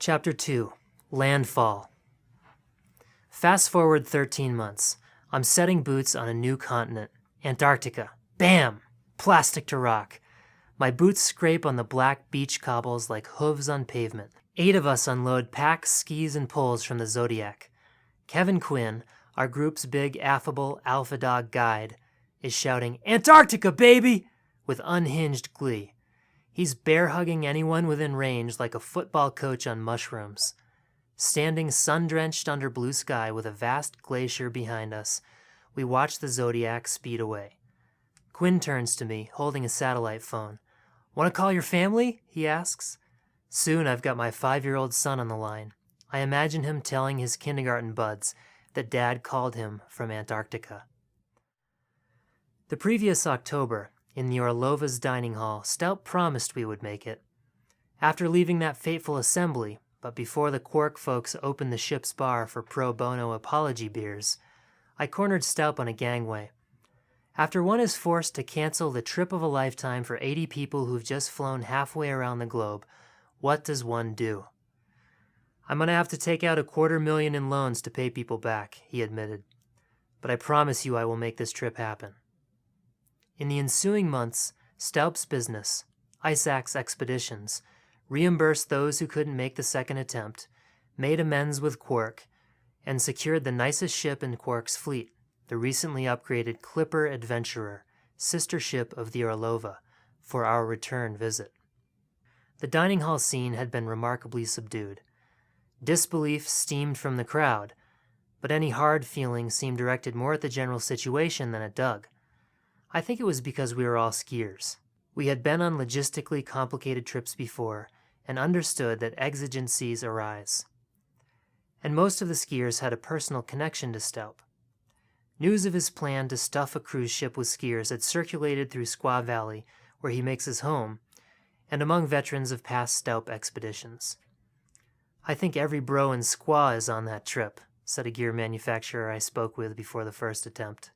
Chapter 2, Landfall. Fast forward 13 months. I'm setting boots on a new continent, Antarctica. Bam! Plastic to rock. My boots scrape on the black beach cobbles like hooves on pavement. 8 of us unload packs, skis, and poles from the Zodiac. Kevin Quinn, our group's big, affable alpha dog guide, is shouting, "Antarctica, baby!" with unhinged glee. He's bear-hugging anyone within range like a football coach on mushrooms. Standing sun-drenched under blue sky with a vast glacier behind us, we watch the Zodiac speed away. Quinn turns to me, holding a satellite phone. "Want to call your family?" he asks. Soon I've got my 5-year-old son on the line. I imagine him telling his kindergarten buds that Dad called him from Antarctica. The previous October, in the Orlova's dining hall, Stout promised we would make it. After leaving that fateful assembly, but before the Quark folks opened the ship's bar for pro bono apology beers, I cornered Stout on a gangway. After one is forced to cancel the trip of a lifetime for 80 people who've just flown halfway around the globe, what does one do? "I'm gonna have to take out $250,000 in loans to pay people back," he admitted. "But I promise you I will make this trip happen." In the ensuing months, Staup's business, Ice Axe Expeditions, reimbursed those who couldn't make the second attempt, made amends with Quark, and secured the nicest ship in Quark's fleet, the recently upgraded Clipper Adventurer, sister ship of the Orlova, for our return visit. The dining hall scene had been remarkably subdued. Disbelief steamed from the crowd, but any hard feeling seemed directed more at the general situation than at Doug. I think it was because we were all skiers. We had been on logistically complicated trips before and understood that exigencies arise. And most of the skiers had a personal connection to Staup. News of his plan to stuff a cruise ship with skiers had circulated through Squaw Valley, where he makes his home, and among veterans of past Staup expeditions. "I think every bro in Squaw is on that trip," said a gear manufacturer I spoke with before the first attempt.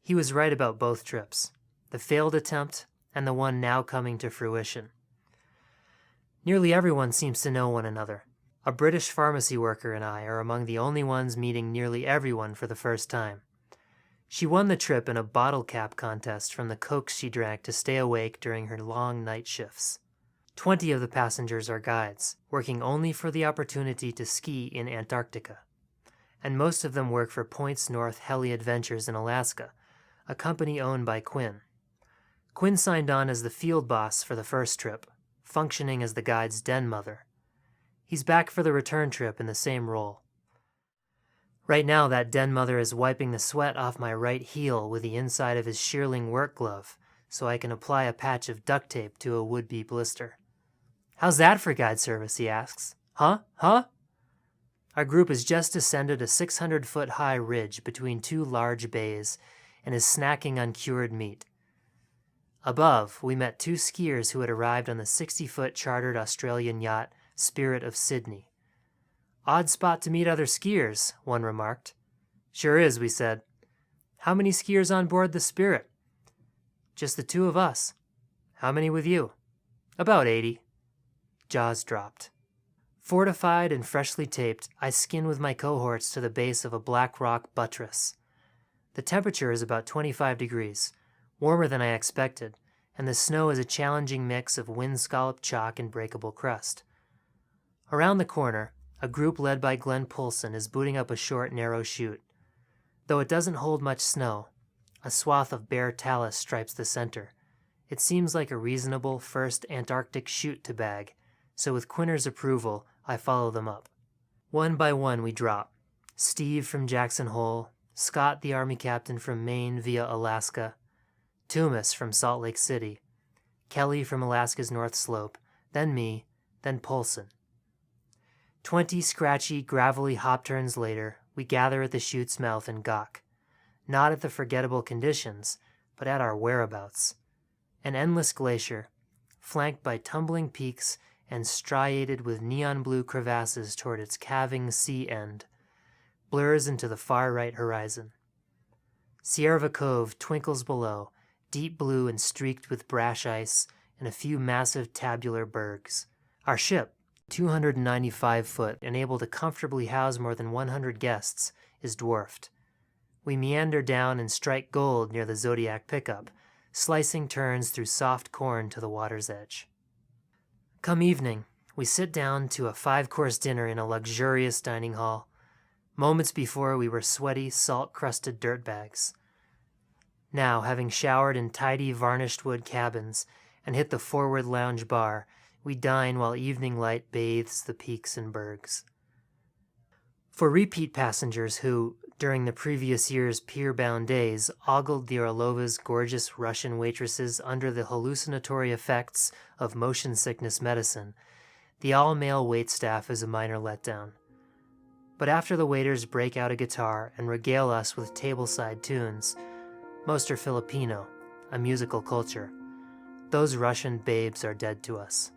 He was right about both trips, the failed attempt and the one now coming to fruition. Nearly everyone seems to know one another. A British pharmacy worker and I are among the only ones meeting nearly everyone for the first time. She won the trip in a bottle cap contest from the cokes she drank to stay awake during her long night shifts. 20 of the passengers are guides, working only for the opportunity to ski in Antarctica. And most of them work for Points North Heli Adventures in Alaska, a company owned by Quinn. Quinn signed on as the field boss for the first trip, functioning as the guide's den mother. He's back for the return trip in the same role. Right now, that den mother is wiping the sweat off my right heel with the inside of his shearling work glove so I can apply a patch of duct tape to a would-be blister. "How's that for guide service?" he asks. Huh? Our group has just descended a 600-foot-high ridge between 2 large bays and is snacking on cured meat. Above, we met 2 skiers who had arrived on the 60-foot chartered Australian yacht Spirit of Sydney. "Odd spot to meet other skiers," one remarked. "Sure is," we said. "How many skiers on board the Spirit?" "Just the 2 of us." "How many with you?" "About 80. Jaws dropped. Fortified and freshly taped, I skin with my cohorts to the base of a black rock buttress. The temperature is about 25 degrees, warmer than I expected, and the snow is a challenging mix of wind-scalloped chalk and breakable crust. Around the corner, a group led by Glenn Poulsen is booting up a short, narrow chute. Though it doesn't hold much snow, a swath of bare talus stripes the center. It seems like a reasonable first Antarctic chute to bag, so with Quinner's approval, I follow them up. One by one we drop. Steve from Jackson Hole, Scott the Army captain from Maine via Alaska, Tumas from Salt Lake City, Kelly from Alaska's North Slope, then me, then Poulsen. 20 scratchy, gravelly hop turns later, we gather at the chute's mouth and gawk. Not at the forgettable conditions, but at our whereabouts. An endless glacier, flanked by tumbling peaks and striated with neon blue crevasses toward its calving sea end, blurs into the far right horizon. Sierra Cove twinkles below, deep blue and streaked with brash ice and a few massive tabular bergs. Our ship, 295 foot and able to comfortably house more than 100 guests, is dwarfed. We meander down and strike gold near the Zodiac pickup, slicing turns through soft corn to the water's edge. Come evening, we sit down to a 5-course dinner in a luxurious dining hall. Moments before, we were sweaty, salt-crusted dirtbags. Now, having showered in tidy, varnished wood cabins and hit the forward lounge bar, we dine while evening light bathes the peaks and bergs. For repeat passengers who, during the previous year's pier-bound days, ogled the Orlova's gorgeous Russian waitresses under the hallucinatory effects of motion sickness medicine, the all-male waitstaff is a minor letdown. But after the waiters break out a guitar and regale us with tableside tunes, most are Filipino, a musical culture. Those Russian babes are dead to us.